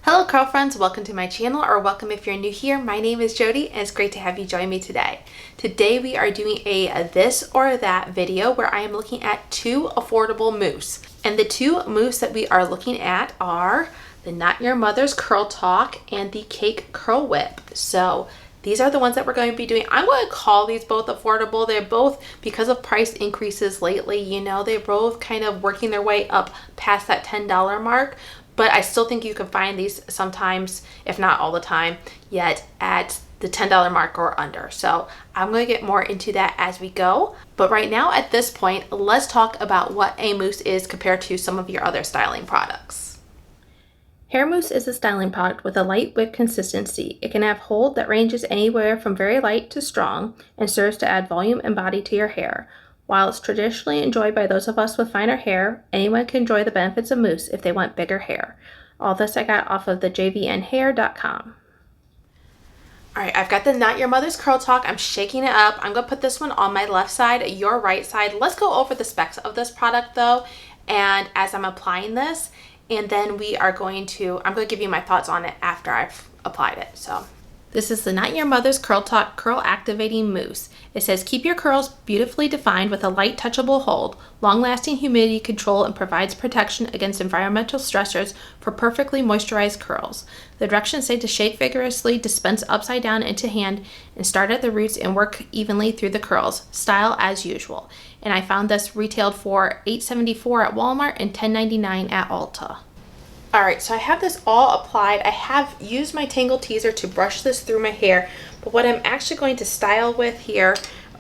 Hello curl friends, welcome to my channel, or welcome if you're new here. My name is Jody and it's great to have you join me today. Today we are doing a this or that video where I am looking at two affordable mousse. And the two mousse that we are looking at are the Not Your Mother's Curl Talk and the Cake Curl Whip. So these are the ones that we're going to be doing. I'm going to call these both affordable. They're both, because of price increases lately, you know, they're both kind of working their way up past that $10 mark. But I still think you can find these sometimes, if not all the time, yet at the $10 mark or under. So I'm going to get more into that as we go. But right now at this point, let's talk about what a mousse is compared to some of your other styling products. Hair mousse is a styling product with a light whip consistency. It can have hold that ranges anywhere from very light to strong and serves to add volume and body to your hair. While it's traditionally enjoyed by those of us with finer hair, anyone can enjoy the benefits of mousse if they want bigger hair. All this I got off of the jvnhair.com. Alright, I've got the Not Your Mother's Curl Talk. I'm shaking it up. I'm going to put this one on my left side, your right side. Let's go over the specs of this product though, and as I'm applying this, and then I'm going to give you my thoughts on it after I've applied it. So this is the Not Your Mother's Curl Talk Curl Activating Mousse. It says, keep your curls beautifully defined with a light touchable hold, long-lasting humidity control, and provides protection against environmental stressors for perfectly moisturized curls. The directions say to shake vigorously, dispense upside down into hand, and start at the roots and work evenly through the curls. Style as usual. And I found this retailed for $8.74 at Walmart and $10.99 at Ulta. Alright, so I have this all applied. I have used my Tangle Teaser to brush this through my hair, but what I'm actually going to style with here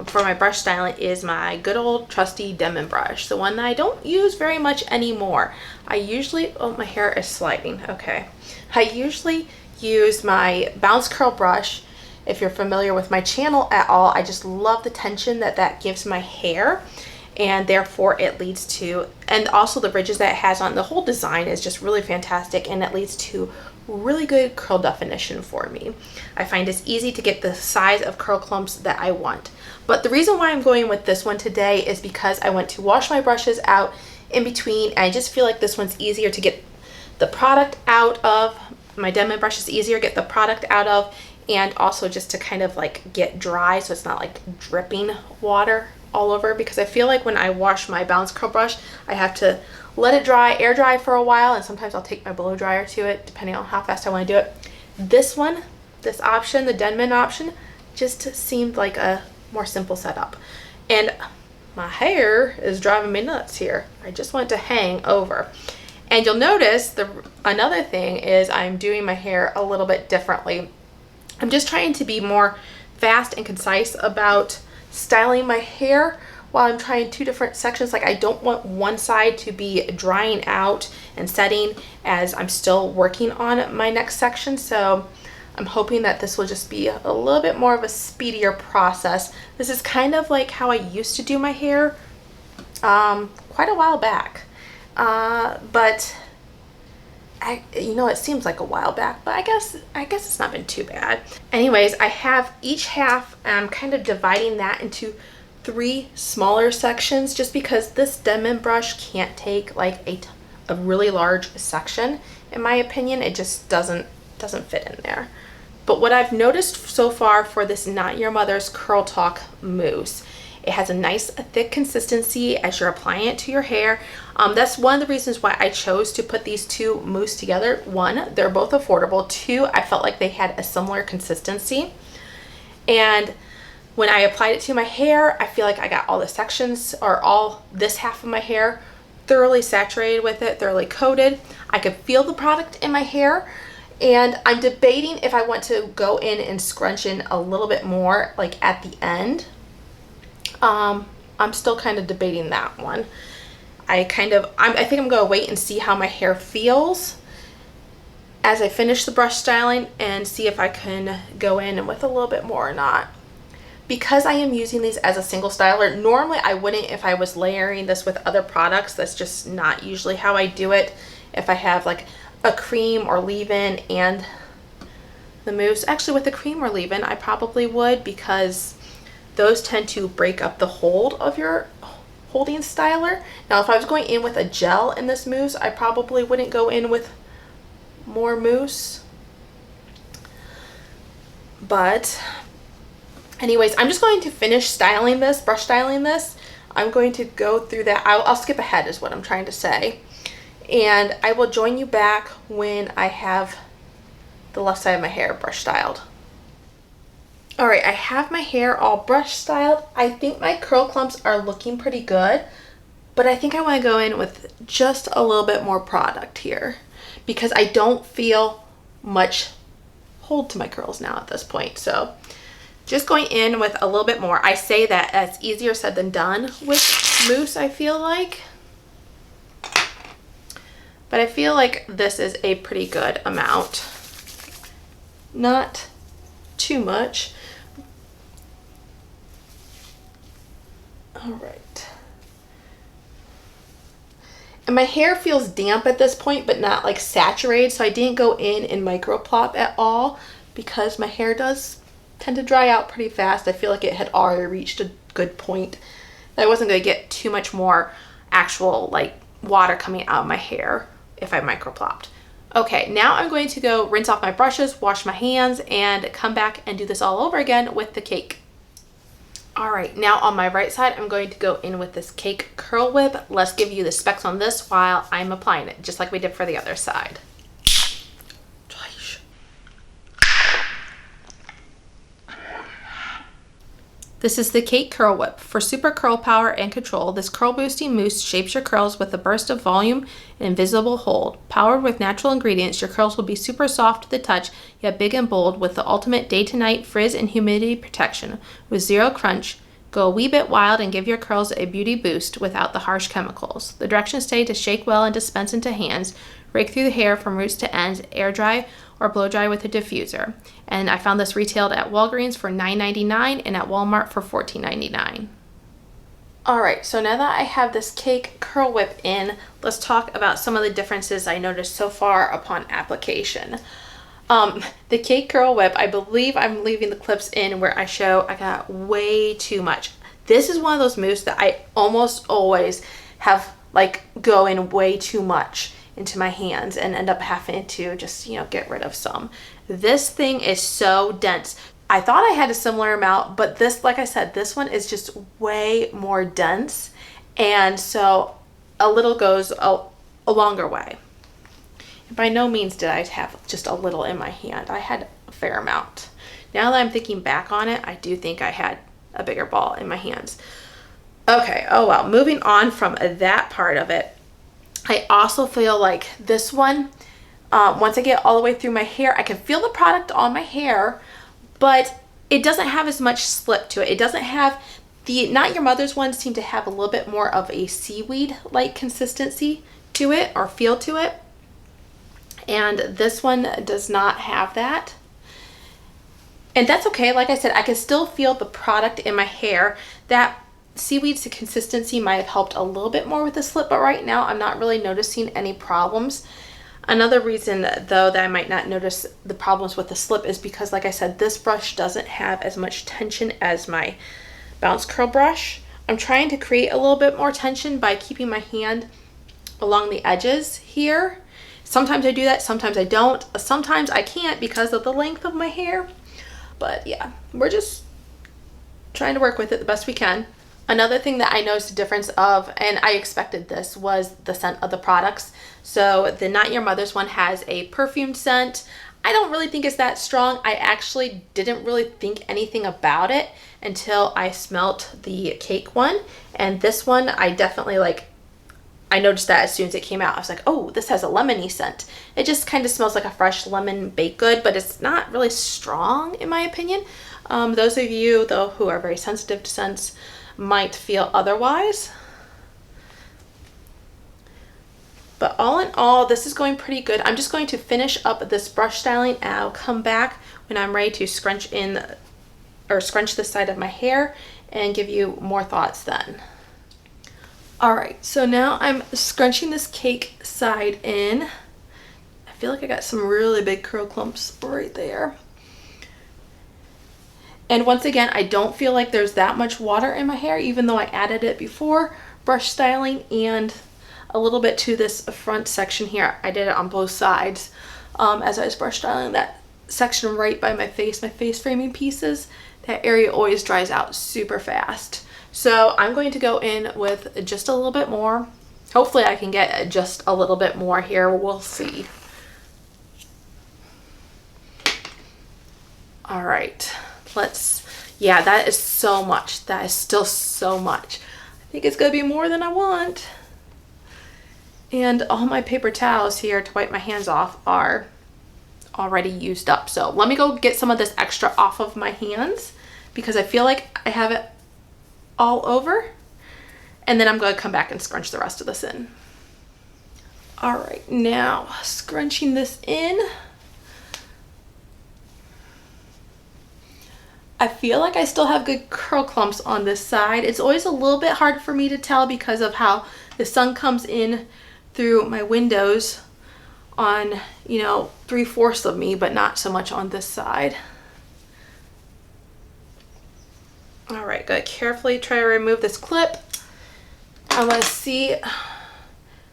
for my brush styling is my good old trusty Denman brush, the one that I don't use very much anymore. I usually, oh, my hair is sliding, okay. I usually use my Bounce Curl brush. If you're familiar with my channel at all, I just love the tension that that gives my hair. And therefore it leads to, and also the ridges that it has on, the whole design is just really fantastic, and it leads to really good curl definition for me. I find it's easy to get the size of curl clumps that I want. But the reason why I'm going with this one today is because I went to wash my brushes out in between, and I just feel like this one's easier to get the product out of. My Denman brush is easier to get the product out of, and also just to kind of like get dry so it's not like dripping water all over, because I feel like when I wash my Bounce Curl brush, I have to let it dry, air dry for a while, and sometimes I'll take my blow dryer to it depending on how fast I want to do it. This one, this option, the Denman option, just seemed like a more simple setup. And my hair is driving me nuts here. I just want to hang over. And you'll notice another thing is I'm doing my hair a little bit differently. I'm just trying to be more fast and concise about styling my hair while I'm trying two different sections. Like, I don't want one side to be drying out and setting as I'm still working on my next section. So I'm hoping that this will just be a little bit more of a speedier process. This is kind of like how I used to do my hair quite a while back. But it seems like a while back, but I guess it's not been too bad. Anyways, I have each half, I'm kind of dividing that into three smaller sections just because this Denman brush can't take like a really large section. In my opinion, it just doesn't fit in there. But what I've noticed so far for this Not Your Mother's Curl Talk mousse, it has a nice thick consistency as you're applying it to your hair. That's one of the reasons why I chose to put these two mousse together. One, they're both affordable. Two, I felt like they had a similar consistency. And when I applied it to my hair, I feel like I got all the sections, or all this half of my hair, thoroughly saturated with it, thoroughly coated. I could feel the product in my hair. And I'm debating if I want to go in and scrunch in a little bit more, like at the end. I'm still kind of debating that one. I think I'm going to wait and see how my hair feels as I finish the brush styling and see if I can go in with a little bit more or not. Because I am using these as a single styler, normally I wouldn't if I was layering this with other products. That's just not usually how I do it. If I have like a cream or leave-in and the mousse. Actually, with the cream or leave-in, I probably would, because those tend to break up the hold of your holding styler. Now, if I was going in with a gel in this mousse, I probably wouldn't go in with more mousse. But anyways, I'm just going to finish styling this, brush styling this. I'm going to go through that. I'll skip ahead is what I'm trying to say. And I will join you back when I have the left side of my hair brush styled. All right, I have my hair all brush styled. I think my curl clumps are looking pretty good, but I think I want to go in with just a little bit more product here because I don't feel much hold to my curls now at this point. So just going in with a little bit more. I say that that's easier said than done with mousse, I feel like. But I feel like this is a pretty good amount. Not too much. All right. And my hair feels damp at this point, but not like saturated. So I didn't go in and micro plop at all because my hair does tend to dry out pretty fast. I feel like it had already reached a good point. I wasn't going to get too much more actual like water coming out of my hair if I micro plopped. Okay, now I'm going to go rinse off my brushes, wash my hands, and come back and do this all over again with the cake. All right, now on my right side, I'm going to go in with this cake curl whip. Let's give you the specs on this while I'm applying it, just like we did for the other side. This is the Cake Curl Whip. For super curl power and control, this curl boosting mousse shapes your curls with a burst of volume and invisible hold. Powered with natural ingredients, your curls will be super soft to the touch, yet big and bold with the ultimate day to night frizz and humidity protection. With zero crunch, go a wee bit wild and give your curls a beauty boost without the harsh chemicals. The directions say to shake well and dispense into hands, rake through the hair from roots to ends, air dry or blow dry with a diffuser. And I found this retailed at Walgreens for $9.99 and at Walmart for $14.99. All right, so now that I have this cake curl whip in, let's talk about some of the differences I noticed so far upon application. The cake curl whip, I believe I'm leaving the clips in where I show I got way too much. This is one of those mousse that I almost always have like go in way too much into my hands and end up having to just, you know, get rid of some. This thing is so dense. I thought I had a similar amount, but this, like I said, this one is just way more dense. And so a little goes a longer way. And by no means did I have just a little in my hand. I had a fair amount. Now that I'm thinking back on it, I do think I had a bigger ball in my hands. Okay, oh well, moving on from that part of it, I also feel like this one, once I get all the way through my hair, I can feel the product on my hair, but it doesn't have as much slip to it. It doesn't have the, Not Your Mother's ones seem to have a little bit more of a seaweed-like consistency to it or feel to it. And this one does not have that. And that's okay. Like I said, I can still feel the product in my hair. That seaweed's consistency might have helped a little bit more with the slip, but right now I'm not really noticing any problems. Another reason though that I might not notice the problems with the slip is because, like I said, this brush doesn't have as much tension as my bounce curl brush. I'm trying to create a little bit more tension by keeping my hand along the edges here. Sometimes I do that, sometimes I don't. Sometimes I can't because of the length of my hair. But yeah, we're just trying to work with it the best we can. Another thing that I noticed a difference of, and I expected this, was the scent of the products. So the Not Your Mother's one has a perfumed scent. I don't really think it's that strong. I actually didn't really think anything about it until I smelt the cake one. And this one, I definitely I noticed that as soon as it came out. I was like, oh, this has a lemony scent. It just kind of smells like a fresh lemon baked good, but it's not really strong in my opinion. Those of you though who are very sensitive to scents might feel otherwise. But all in all, this is going pretty good. I'm just going to finish up this brush styling and I'll come back when I'm ready to scrunch the side of my hair and give you more thoughts then. All right, so now I'm scrunching this cake side in. I feel like I got some really big curl clumps right there. And once again, I don't feel like there's that much water in my hair, even though I added it before brush styling and a little bit to this front section here. I did it on both sides. as I was brush styling that section right by my face framing pieces. That area always dries out super fast. So I'm going to go in with just a little bit more. Hopefully I can get just a little bit more here. We'll see. All right, yeah, that is so much. That is still so much. I think it's gonna be more than I want. And all my paper towels here to wipe my hands off are already used up. So let me go get some of this extra off of my hands because I feel like I have it all over. And then I'm gonna come back and scrunch the rest of this in. All right, now scrunching this in. I feel like I still have good curl clumps on this side. It's always a little bit hard for me to tell because of how the sun comes in through my windows on, you know, 3/4 of me, but not so much on this side. All right, gotta carefully try to remove this clip. I want to see,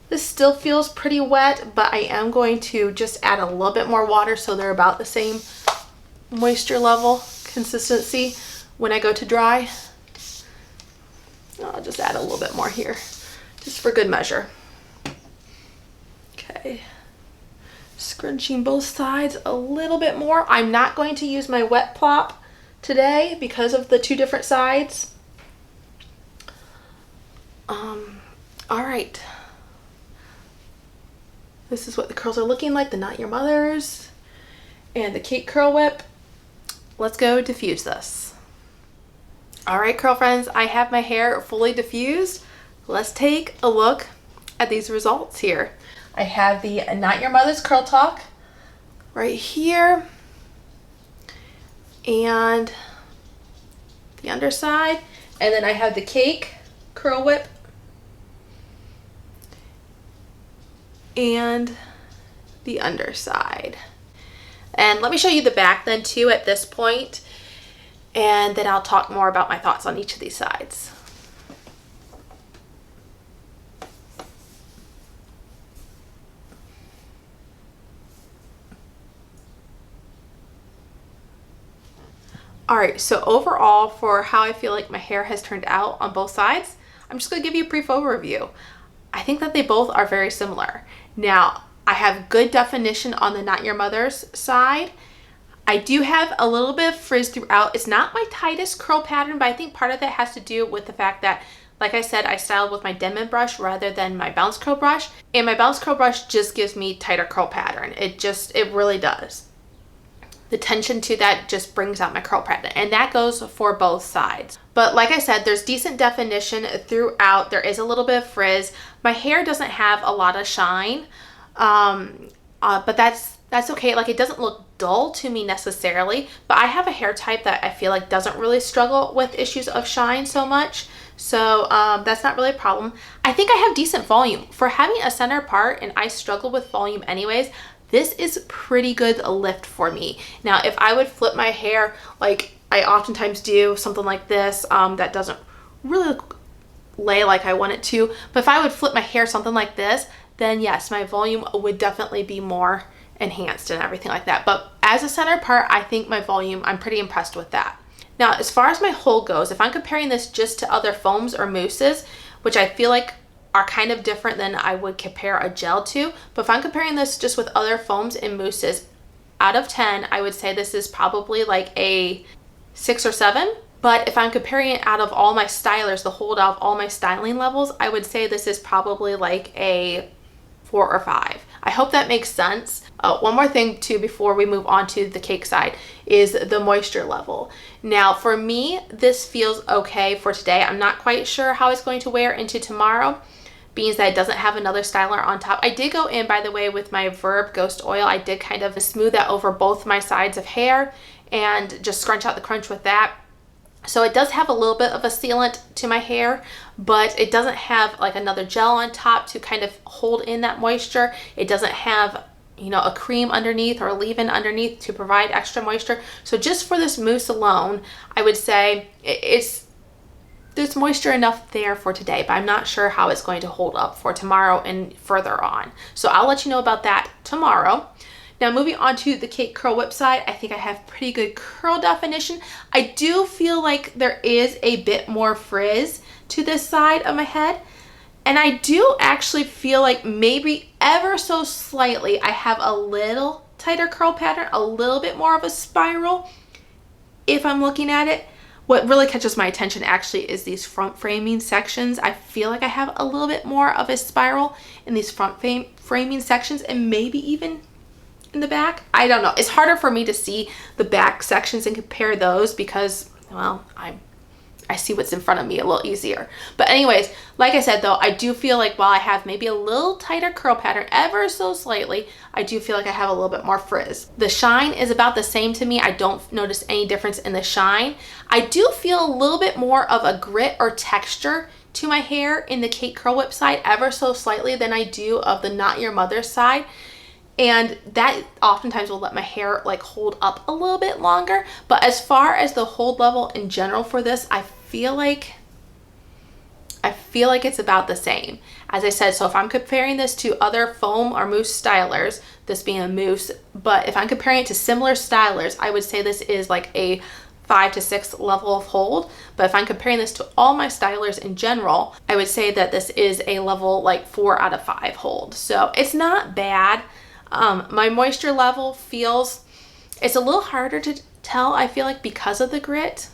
this still feels pretty wet, but I am going to just add a little bit more water so they're about the same moisture level consistency when I go to dry. I'll just add a little bit more here just for good measure. Okay, scrunching both sides a little bit more. I'm not going to use my wet plop today because of the two different sides. All right, this is what the curls are looking like, the Not Your Mother's and the Cake Curl Whip. Let's go diffuse this. All right, curl friends, I have my hair fully diffused. Let's take a look at these results here. I have the Not Your Mother's Curl Talk right here and the underside, and then I have the Cake Curl Whip and the underside. And let me show you the back then too at this point, and then I'll talk more about my thoughts on each of these sides. All right, so overall for how I feel like my hair has turned out on both sides, I'm just gonna give you a brief overview. I think that they both are very similar. Now, I have good definition on the Not Your Mother's side. I do have a little bit of frizz throughout. It's not my tightest curl pattern, but I think part of that has to do with the fact that, like I said, I styled with my Denman brush rather than my bounce curl brush. And my bounce curl brush just gives me tighter curl pattern. It really does. The tension to that just brings out my curl pattern, and that goes for both sides. But like I said, there's decent definition throughout. There is a little bit of frizz. My hair doesn't have a lot of shine, but that's okay. Like, it doesn't look dull to me necessarily, but I have a hair type that I feel like doesn't really struggle with issues of shine so much. So that's not really a problem. I think I have decent volume. For having a center part, and I struggle with volume anyways, this is pretty good lift for me. Now, if I would flip my hair like I oftentimes do, something like this, that doesn't really lay like I want it to, but if I would flip my hair something like this, then yes, my volume would definitely be more enhanced and everything like that. But as a center part, I think my volume, I'm pretty impressed with that. Now, as far as my hold goes, if I'm comparing this just to other foams or mousses, which I feel like are kind of different than I would compare a gel to, but if I'm comparing this just with other foams and mousses, out of 10, I would say this is probably like a 6 or 7. But if I'm comparing it out of all my stylers, the hold out of all my styling levels, I would say this is probably like a 4 or 5. I hope that makes sense. One more thing too before we move on to the cake side is the moisture level. Now for me, this feels okay for today. I'm not quite sure how it's going to wear into tomorrow, being that it doesn't have another styler on top. I did go in, by the way, with my Verb Ghost Oil. I did kind of smooth that over both my sides of hair and just scrunch out the crunch with that. So it does have a little bit of a sealant to my hair, but it doesn't have like another gel on top to kind of hold in that moisture. It doesn't have, you know, a cream underneath or a leave-in underneath to provide extra moisture. So just for this mousse alone, I would say there's moisture enough there for today, but I'm not sure how it's going to hold up for tomorrow and further on. So I'll let you know about that tomorrow. Now moving on to the Cake Curl Whip side, I think I have pretty good curl definition. I do feel like there is a bit more frizz to this side of my head. And I do actually feel like maybe ever so slightly I have a little tighter curl pattern, a little bit more of a spiral if I'm looking at it. What really catches my attention actually is these front framing sections. I feel like I have a little bit more of a spiral in these front framing sections, and maybe even in the back. I don't know. It's harder for me to see the back sections and compare those because, well, I see what's in front of me a little easier. But anyways, like I said though, I do feel like while I have maybe a little tighter curl pattern ever so slightly, I do feel like I have a little bit more frizz. The shine is about the same to me. I don't notice any difference in the shine. I do feel a little bit more of a grit or texture to my hair in the Cake Curl Whip side ever so slightly than I do of the Not Your Mother's side. And that oftentimes will let my hair like hold up a little bit longer. But as far as the hold level in general for this, I feel like it's about the same. As I said, so if I'm comparing this to other foam or mousse stylers, this being a mousse, but if I'm comparing it to similar stylers, I would say this is like a 5 to 6 level of hold. But if I'm comparing this to all my stylers in general, I would say that this is a level like 4 out of 5 hold. So it's not bad. My moisture level feels, it's a little harder to tell, I feel like, because of the grit,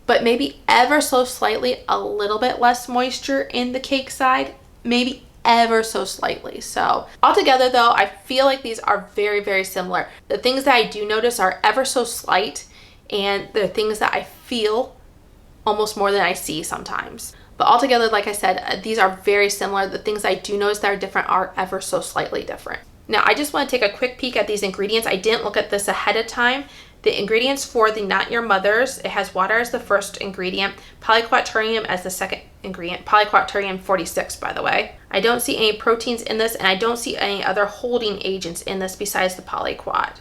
but maybe ever so slightly a little bit less moisture in the cake side, maybe ever so slightly. So altogether though, I feel like these are very, very similar. The things that I do notice are ever so slight, and the things that I feel almost more than I see sometimes. But altogether, like I said, these are very similar. The things I do notice that are different are ever so slightly different. Now, I just want to take a quick peek at these ingredients. I didn't look at this ahead of time. The ingredients for the Not Your Mother's, it has water as the first ingredient, polyquaternium as the second ingredient, polyquaternium 46, by the way. I don't see any proteins in this, and I don't see any other holding agents in this besides the polyquat.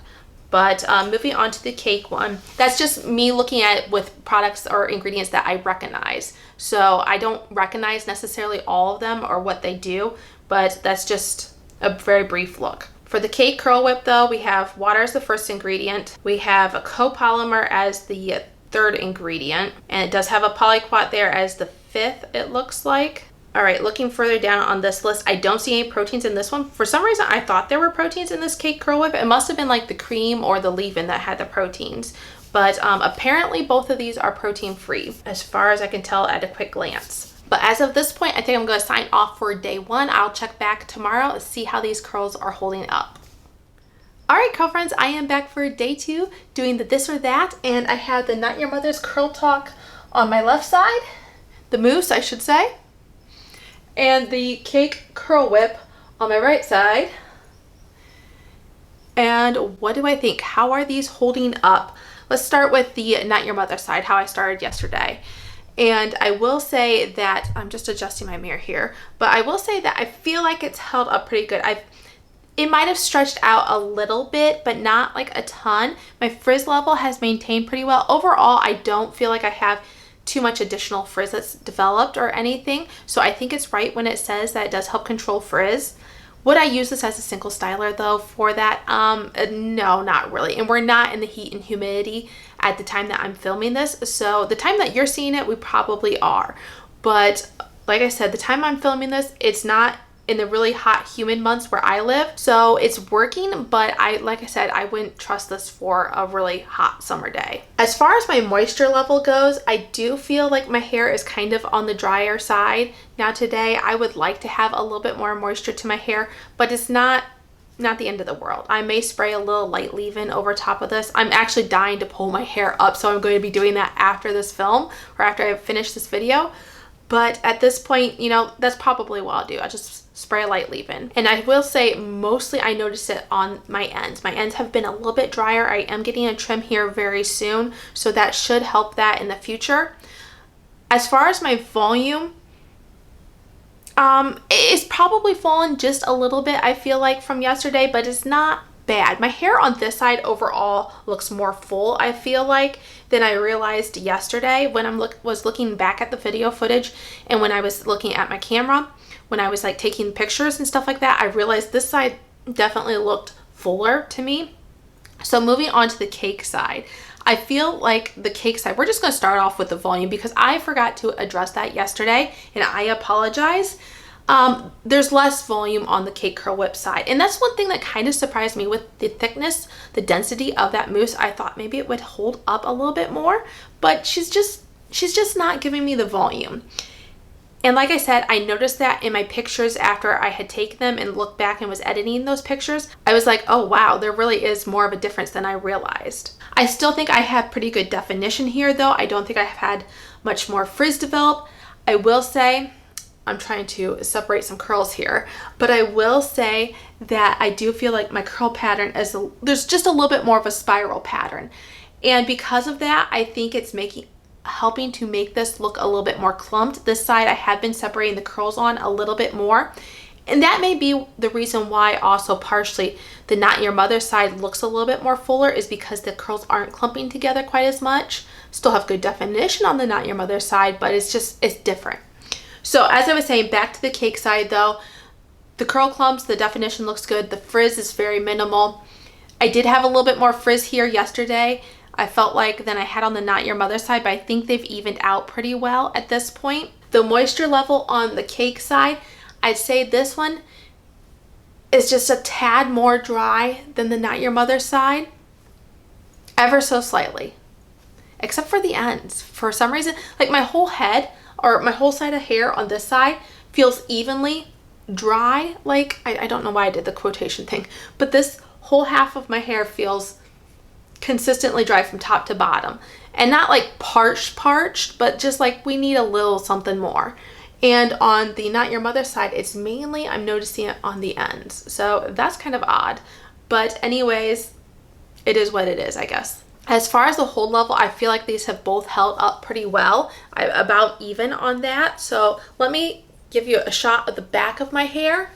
But moving on to the cake one, that's just me looking at it with products or ingredients that I recognize. So I don't recognize necessarily all of them or what they do, but that's just a very brief look. For the Cake Curl Whip though, we have water as the first ingredient. We have a copolymer as the third ingredient, and it does have a polyquat there as the fifth, it looks like. All right, looking further down on this list, I don't see any proteins in this one. For some reason, I thought there were proteins in this Cake Curl Whip. It must have been like the cream or the leave-in that had the proteins. But apparently both of these are protein free, as far as I can tell at a quick glance. But as of this point, I think I'm gonna sign off for day one. I'll check back tomorrow and see how these curls are holding up. All right, curl friends, I am back for day two, doing the this or that, and I have the Not Your Mother's Curl Talk on my left side, the mousse, I should say, and the Cake Curl Whip on my right side. And what do I think? How are these holding up? Let's start with the Not Your Mother side, how I started yesterday. And I will say that, I'm just adjusting my mirror here, but I will say that I feel like it's held up pretty good. It might have stretched out a little bit, but not like a ton. My frizz level has maintained pretty well. Overall, I don't feel like I have too much additional frizz that's developed or anything. So I think it's right when it says that it does help control frizz. Would I use this as a single styler though for that? No, not really. And we're not in the heat and humidity at the time that I'm filming this. So the time that you're seeing it, we probably are. But like I said, the time I'm filming this, it's not in the really hot, humid months where I live. So it's working, but like I said, I wouldn't trust this for a really hot summer day. As far as my moisture level goes, I do feel like my hair is kind of on the drier side. Now today, I would like to have a little bit more moisture to my hair, but it's not the end of the world. I may spray a little light leave-in over top of this. I'm actually dying to pull my hair up, so I'm going to be doing that after this film or after I finish this video. But at this point, you know, that's probably what I'll do. I'll just spray a light leave-in. And I will say, mostly I notice it on my ends. My ends have been a little bit drier. I am getting a trim here very soon, so that should help that in the future. As far as my volume, it's probably fallen just a little bit, I feel like, from yesterday, but it's not bad. My hair on this side overall looks more full, I feel like, than I realized yesterday when I was looking back at the video footage and when I was looking at my camera. When I was like taking pictures and stuff like that, I realized this side definitely looked fuller to me. So moving on to the cake side, I feel like the cake side, we're just going to start off with the volume because I forgot to address that yesterday and I apologize. There's less volume on the cake curl whip side. And that's one thing that kind of surprised me with the thickness, the density of that mousse. I thought maybe it would hold up a little bit more, but she's just not giving me the volume. And like I said, I noticed that in my pictures after I had taken them and looked back and was editing those pictures. I was like, oh wow, there really is more of a difference than I realized. I still think I have pretty good definition here though. I don't think I've had much more frizz develop. I will say, I'm trying to separate some curls here, but I will say that I do feel like my curl pattern there's just a little bit more of a spiral pattern. And because of that, I think it's helping to make this look a little bit more clumped. This side I have been separating the curls on a little bit more. And that may be the reason why also partially the Not Your Mother side looks a little bit more fuller, is because the curls aren't clumping together quite as much. Still have good definition on the Not Your Mother side, but it's different. So as I was saying, back to the cake side though, the curl clumps, the definition looks good. The frizz is very minimal. I did have a little bit more frizz here yesterday, I felt like, than I had on the Not Your Mother side, but I think they've evened out pretty well at this point. The moisture level on the cake side, I'd say this one is just a tad more dry than the Not Your Mother side, ever so slightly, except for the ends. For some reason, like my whole head or my whole side of hair on this side feels evenly dry. Like, I don't know why I did the quotation thing, but this whole half of my hair feels consistently dry from top to bottom, and not like parched, but just like we need a little something more. And on the Not Your Mother side, it's mainly, I'm noticing it on the ends. So that's kind of odd, but anyways, it is what it is, I guess. As far as the hold level, I feel like these have both held up pretty well. I'm about even on that. So let me give you a shot of the back of my hair.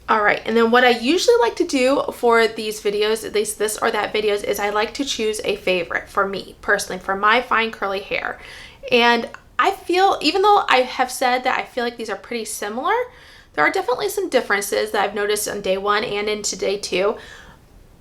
All right, and then what I usually like to do for these videos, at least this or that videos, is I like to choose a favorite for me personally, for my fine curly hair. And I feel, even though I have said that I feel like these are pretty similar, there are definitely some differences that I've noticed on day one and into day two.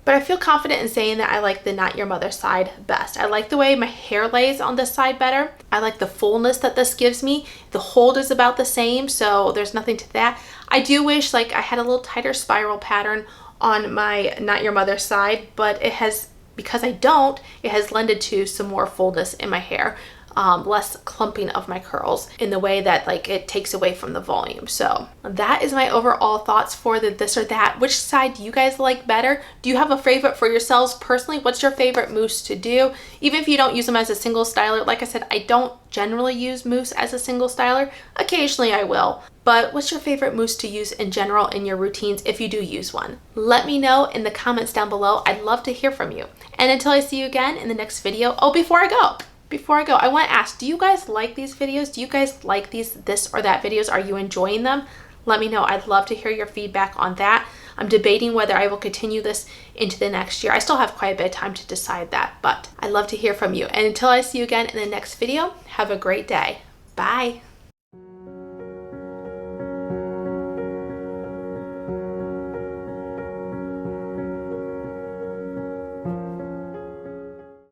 But I feel confident in saying that I like the Not Your Mother side best. I like the way my hair lays on this side better. I like the fullness that this gives me. The hold is about the same, so there's nothing to that. I do wish like I had a little tighter spiral pattern on my Not Your Mother side, but it has, because I don't, it has lended to some more fullness in my hair. Less clumping of my curls in the way that like it takes away from the volume. So that is my overall thoughts for the this or that. Which side do you guys like better? Do you have a favorite for yourselves personally? What's your favorite mousse to do? Even if you don't use them as a single styler, like I said, I don't generally use mousse as a single styler. Occasionally I will. But what's your favorite mousse to use in general in your routines if you do use one? Let me know in the comments down below. I'd love to hear from you. And until I see you again in the next video, before I go, I want to ask, do you guys like these videos? Do you guys like these this or that videos? Are you enjoying them? Let me know. I'd love to hear your feedback on that. I'm debating whether I will continue this into the next year. I still have quite a bit of time to decide that, but I'd love to hear from you. And until I see you again in the next video, have a great day. Bye.